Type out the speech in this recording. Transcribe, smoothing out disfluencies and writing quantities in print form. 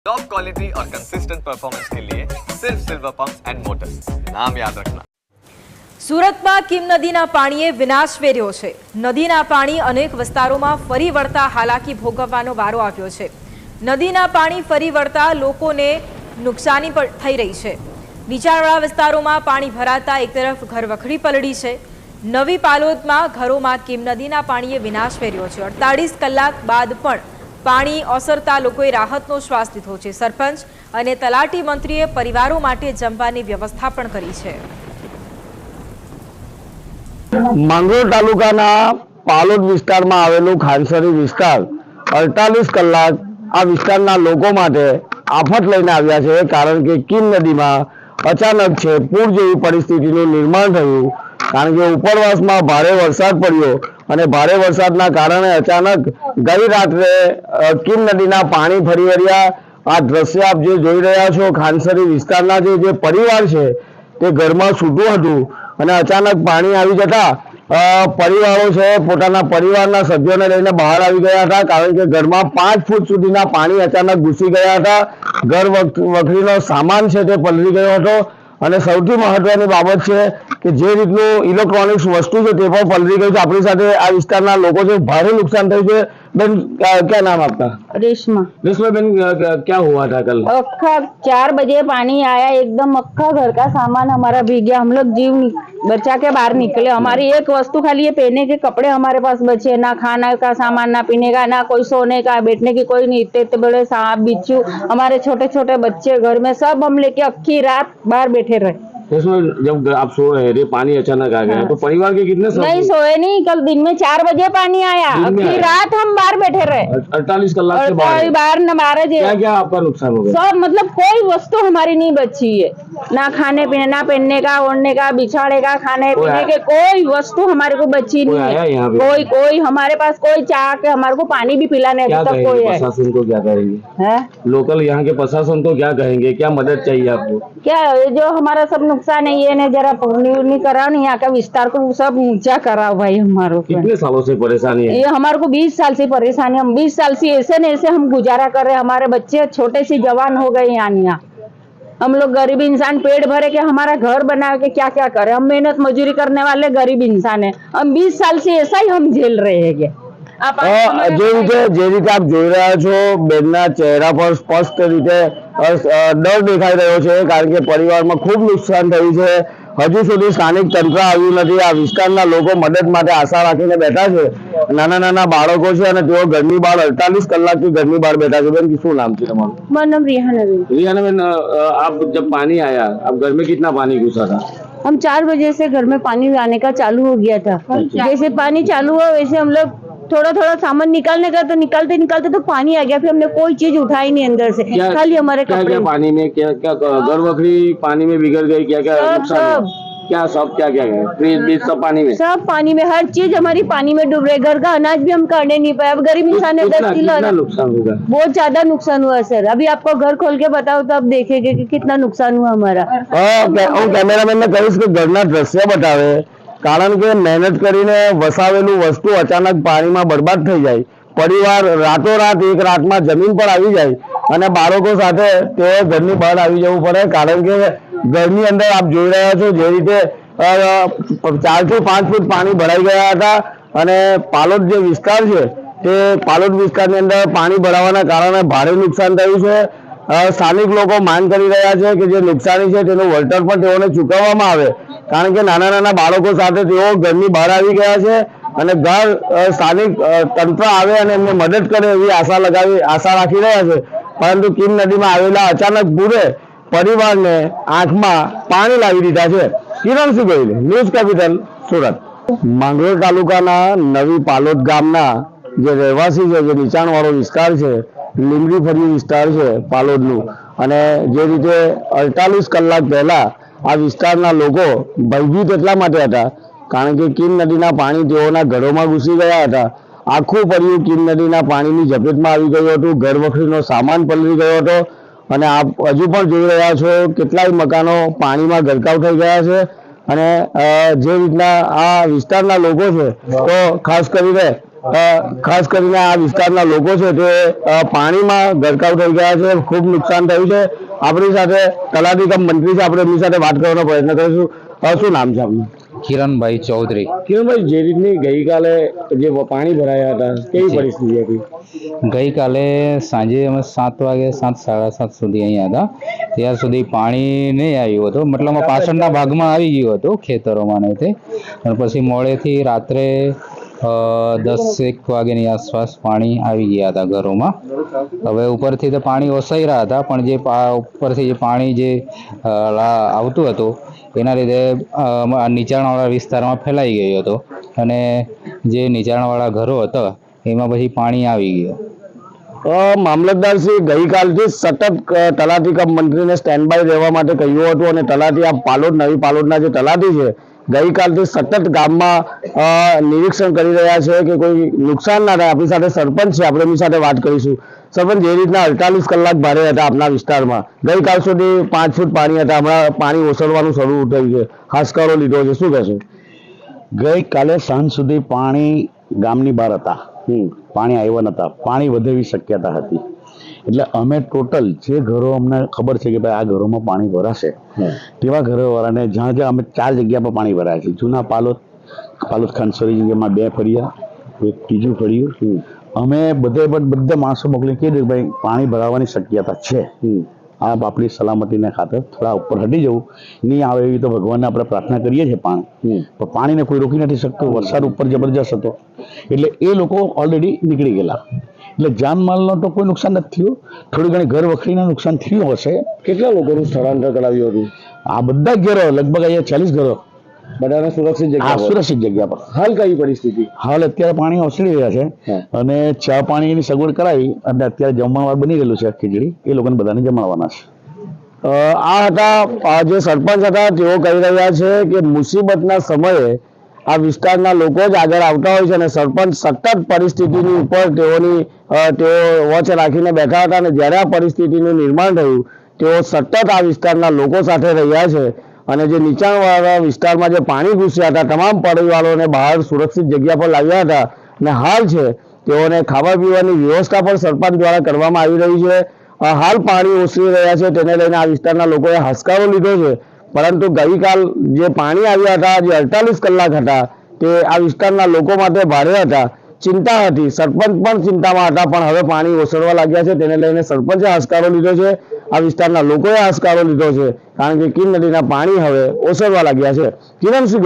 Top quality और consistent performance के लिए सिर्फ सिल्वर पंप्स एंड मोटर्स, नाम याद रखना। સુરતમાં કિમ નદીના પાણીએ વિનાશ વેર્યો છે। નદીના પાણી અનેક વિસ્તારોમાં ફરી વળતા હાલાકી ભોગવવાનો વારો આવ્યો છે। નદીના પાણી ફરી વળતા લોકોને નુકસાની થઈ રહી છે। નીચાણવાળા વિસ્તારોમાં પાણી ભરાતા એક તરફ ઘર વખરી પલળી છે। નવી પાલોદમાં ઘરોમાં કિમ નદીના પાણીએ વિનાશ વેર્યો છે। 48 કલાક બાદ પણ પાણી ઓસરતા લોકોએ રાહતનો શ્વાસ લીધો છે। સરપંચ અને તલાટી મંત્રીએ પરિવારો માટે જમવાની વ્યવસ્થા પણ કરી છે। માંગરોળ તાલુકાના પાલોદ વિસ્તારમાં આવેલું ખાનસરી વિસ્તાર 48 કલાક આ વિસ્તારના લોકો માટે આફત લઈને આવ્યા છે। કારણ કે કિમ નદીમાં અચાનક છે પૂર જેવી પરિસ્થિતિનું નિર્માણ થયું। કારણ કે ઉપરવાસમાં ભારે વરસાદ પડ્યો અને ભારે વરસાદના કારણે અચાનક ગઈ રાત્રે કિમ નદીના પાણી ફરી વળ્યા। આ દ્રશ્ય આપ જે જોઈ રહ્યા છો ખાનસરી વિસ્તારના જે પરિવાર છે તે ઘરમાં સૂતું હતું અને અચાનક પાણી આવી જતા પરિવારો છે પોતાના પરિવારના સભ્યોને લઈને બહાર આવી ગયા હતા। કારણ કે ઘરમાં 5 ફૂટ સુધીના પાણી અચાનક ઘૂસી ગયા હતા। ઘર વખરીનો સામાન છે તે પલળી ગયો હતો અને સૌથી મહત્વની બાબત છે કે જે રીતનું ઇલેક્ટ્રોનિક્સ વસ્તુ છે તે પણ પલળી ગઈ છે। આપણી સાથે આ વિસ્તારના લોકો છે, ભારે નુકસાન થયું છે। બેન, क्या नाम आपका? रेशमा। रेशमा बेन, क्या हुआ था कल? अक्खा 4 बजे पानी आया, एकदम अक्खा घर का सामान हमारा भीग गया। हम लोग जीव बचा के बाहर निकले। हमारी एक वस्तु खाली ये पहने के कपड़े हमारे पास बचे, ना खाना का सामान, ना पीने का, ना कोई सोने का, बैठने की कोई नहीं। इतने बड़े सांप बिच्छू, हमारे छोटे छोटे बच्चे घर में, सब हम लेके अक्खी रात बाहर बैठे रहे। इसमें जब आप सो रहे थे पानी अचानक आ गया तो परिवार के कितने नहीं सोए नहीं। कल दिन में 4 बजे पानी आया, अक्खी रात हम बाहर बैठे रहे। 48 कलाक से बाहर न बारह क्या क्या आपका नुकसान हो गया? सब मतलब कोई वस्तु हमारी नहीं बची है, ना खाने पीने, ना पहनने का, ओढ़ने का, बिछाने का, खाने पीने के कोई वस्तु हमारे को बची नहीं है। कोई हमारे पास कोई चाह के हमारे को पानी भी पिलाने अभी तक कोई है। प्रशासन को क्या कहेंगे? लोकल यहाँ के प्रशासन को क्या कहेंगे? क्या मदद चाहिए आपको? क्या जो हमारा सब नुकसान है ये ने जरा नहीं कराओ, नहीं यहाँ का विस्तार को सब ऊंचा कराओ भाई। हमारे कितने सालों से परेशानी है? ये हमारे को 20 साल से परेशानी। हम 20 साल से ऐसे न ऐसे हम गुजारा कर रहे। हमारे बच्चे छोटे से जवान हो गए यहाँ। हम लोग गरीब इंसान पेट भरे के हमारा घर बना के क्या क्या करे। हम मेहनत मजूरी करने वाले गरीब इंसान है। हम 20 साल से ऐसा ही हम झेल रहे हैं। જે રીતે આપ જોઈ રહ્યા છો બેનના ચહેરા પર સ્પષ્ટ રીતે ડર દેખાઈ રહ્યો છે। કારણ કે પરિવારમાં ખૂબ નુકસાન થયું છે। હજુ સુધી સ્થાનિક તંત્ર આવ્યું નથી। આ વિસ્તારના લોકો મદદ માટે આશા રાખીને બેઠા છે। નાના નાના બાળકો છે અને તેઓ ઘરની બહાર 48 કલાકથી ઘરની બહાર બેઠા છે। બેન, શું નામ છે તમારું? મારું નામ रिहाना बेन। रिहाना बेन, आप जब पानी आया आप घर में कितना पानी घुसा था? हम 4 बजे से घर में पानी आने का चालू हो गया था। जैसे पानी चालू हुआ वैसे हम लोग थोड़ा थोड़ा सामान निकालने का, तो निकालते निकालते तो पानी आ गया। फिर हमने कोई चीज उठाई नहीं अंदर से, खाली हमारे क्या कपड़े। क्या पानी में क्या क्या घर वखरी पानी में बिगड़ गई? क्या क्या नुकसान हुआ? क्या सब क्या क्या है? फ्रिज बीज सब पानी में, सब पानी में, हर चीज हमारी पानी में डूब रही। घर का अनाज भी हम करने नहीं पाए। अब गरीब इंसान है, 10 किलो कितना नुकसान होगा? बहुत ज्यादा नुकसान हुआ सर। अभी आपको घर खोल के बताओ तो आप देखेंगे कि कितना नुकसान हुआ हमारा। હું કેમેરામેનને કહીશ કે ઘરના દ્રશ્ય બતાવે। કારણ કે મહેનત કરીને વસાવેલું વસ્તુ અચાનક પાણીમાં બરબાદ થઈ જાય। પરિવાર રાતોરાત એક રાતમાં જમીન પર આવી જાય અને બાળકો સાથે તેઓ ઘરની બહાર આવી જવું પડે। કારણ કે ઘરની અંદર આપ જોઈ રહ્યા છો જે રીતે 4 થી 5 ફૂટ પાણી ભરાઈ ગયા હતા અને પાલોદ જે વિસ્તાર છે તે પાલોદ વિસ્તારની અંદર પાણી ભરાવાના કારણે ભારે નુકસાન થયું છે। સ્થાનિક લોકો માંગ કરી રહ્યા છે કે જે નુકસાની છે તેનું વળતર પણ તેઓને ચૂકવવામાં આવે। કારણ કે નાના નાના બાળકો સાથે તેઓ ઘરની બહાર આવી ગયા છે અને સ્થાનિક તંત્ર આવે અને એમને મદદ કરે એવી આશા રાખી રહ્યા છે। પરંતુ કિમ નદીમાં આવેલા અચાનક પૂરે પરિવારને આંખમાં પાણી લાવી દીધા છે। Kiransinh Gohil, news capital, Surat. માંગરોળ તાલુકાના નવી પાલોદ ગામના જે રહેવાસી છે, જે નીચાણવાળો વિસ્તાર છે, લીમડી ફરી વિસ્તાર છે પાલોદનું, અને જે રીતે 48 કલાક પહેલા આ વિસ્તારના લોકો ભયભીત એટલા માટે હતા કારણ કે કિમ નદીના પાણી તેઓના ઘરોમાં ઘૂસી ગયા હતા। આખું પરિયું કિમ નદીના પાણીની ઝપેટમાં આવી ગયું હતું। ઘર વખરીનો સામાન પલળી ગયો હતો અને આપ હજુ પણ જોઈ રહ્યા છો કેટલાય મકાનો પાણીમાં ગરકાવ થઈ ગયા છે। અને જે રીતના આ વિસ્તારના લોકો છે તો ખાસ કરીને ખાસ કરીને આ વિસ્તારના લોકો છે તે પાણીમાં ગરકાવ થઈ ગયા છે, ખૂબ નુકસાન થયું છે. આપણી સાથે તલાટી કમ મંત્રી છે, આપણે એમની સાથે વાત કરવાનો પ્રયત્ન કરીશું. શું નામ છે આપનું? કિરણભાઈ ચૌધરી. કિરણભાઈ, જે રીતની ગઈકાલે જે પાણી ભરાયા હતા કેવી પરિસ્થિતિ હતી? ગઈકાલે સાંજે અમે 7 વાગે 7:30 સુધી અહીંયા હતા. ત્યાર સુધી પાણી નહીં આવ્યું હતું, મતલબ પાછળના ભાગમાં આવી ગયું હતું ખેતરોમાં ને તે. અને પછી મોડેથી રાત્રે 10-1 વાગ્યાની આસપાસ પાણી આવી ગયા હતા ઘરોમાં. હવે ઉપરથી તો પાણી ઓસાઈ રહ્યા હતા, પણ જે ઉપરથી જે પાણી જે આવતું હતું એના લીધે નીચાણવાળા વિસ્તારમાં ફેલાઈ ગયો હતો, અને જે નીચાણવાળા ઘરો હતા એમાં પછી પાણી આવી ગયું. મામલતદારશ્રી ગઈકાલથી સતત તલાટી કમ મંત્રીને સ્ટેન્ડ બાય રહેવા માટે કહ્યું હતું, અને તલાટી આ પાલોદ નવી પાલોદના જે તલાટી છે ગઈકાલથી સતત ગામમાં નિરીક્ષણ કરી રહ્યા છે કે કોઈ નુકસાન ના થાય. આપણી સાથે સરપંચ છે, આપણે એમની સાથે વાત કરીશું. સરપંચ, જે રીતના 48 કલાક ભારે હતા આપના વિસ્તારમાં, ગઈકાલ સુધી 5 ફૂટ પાણી હતા, હમણાં પાણી ઓસરવાનું શરૂ થયું છે, હાશકારો લીધો છે, શું કહેશો? ગઈકાલે સાંજ સુધી પાણી ગામની બહાર હતા, પાણી આવ્યા નતા, પાણી વધે એવી શક્યતા હતી. એટલે અમે ટોટલ જે ઘરો અમને ખબર છે કે ભાઈ આ ઘરોમાં પાણી ભરાશે તેવા ઘરોવાળાને જ્યાં જ્યાં અમે 4 જગ્યા પર પાણી ભરાય છે, જૂના પાલોદ ખાનસરી જગ્યામાં 2 ફળિયા, એક ત્રીજું ફળિયું, અમે બધા માણસો મોકલીને કીધું ભાઈ પાણી ભરાવાની શક્યતા છે, આ આપણી સલામતીને ખાતર થોડા ઉપર હટી જવું, નહીં આવે એવી તો ભગવાનને આપણે પ્રાર્થના કરીએ છીએ. પણ પાણીને કોઈ રોકી નથી શકતું, વરસાદ ઉપર જબરજસ્ત હતો એટલે એ લોકો ઓલરેડી નીકળી ગયેલા. એટલે જાનમાલનો તો કોઈ નુકસાન નથી થયું, થોડી ઘણી ઘર વખરીને નુકસાન થયું હશે. કેટલા લોકોનું સ્થળાંતર કરાવ્યું હતું? આ બધા જ ઘરો, લગભગ અહીંયા 40 ઘરો, બધાને સુરક્ષિત જગ્યા, સુરક્ષિત જગ્યા પર. હાલ કઈ પરિસ્થિતિ? હાલ અત્યારે પાણી ઓસરી રહ્યા છે, અને ચા પાણીની સગવડ કરાવી, અને અત્યારે જમવાનું બની રહેલું છે, ખીચડી એ લોકોને બધાને જમાડવાના છે. આ હતા જે સરપંચ હતા, તેઓ કહી રહ્યા છે કે મુસીબતના સમયે આ વિસ્તારના લોકો જ આગળ આવતા હોય છે, અને સરપંચ સતત પરિસ્થિતિની ઉપર તેઓ વોચ રાખીને બેઠા હતા, અને જ્યારે આ પરિસ્થિતિનું નિર્માણ થયું તેઓ સતત આ વિસ્તારના લોકો સાથે રહ્યા છે, અને જે નીચાણવાળા વિસ્તારમાં જે પાણી ઘૂસ્યા હતા તમામ પરિવારોને બહાર સુરક્ષિત જગ્યા પર લાવ્યા હતા, અને હાલ છે તેઓને ખાવા પીવાની વ્યવસ્થા પણ સરપંચ દ્વારા કરવામાં આવી રહી છે. હાલ પાણી ઓસરી રહ્યા છે, તેને લઈને આ વિસ્તારના લોકોએ હાશકારો લીધો છે. પરંતુ ગઈકાલ જે પાણી આવ્યા હતા, જે 48 કલાક હતા, તે આ વિસ્તારના લોકો માટે ભારે હતા, ચિંતા હતી, સરપંચ પણ ચિંતામાં હતા. પણ હવે પાણી ઓસરવા લાગ્યા છે, તેને લઈને સરપંચે હાશકારો લીધો છે, આ વિસ્તારના લોકોએ હાશકારો લીધો છે, કારણ કે કીર નદીના પાણી હવે ઓસરવા લાગ્યા છે. કિરણ, શું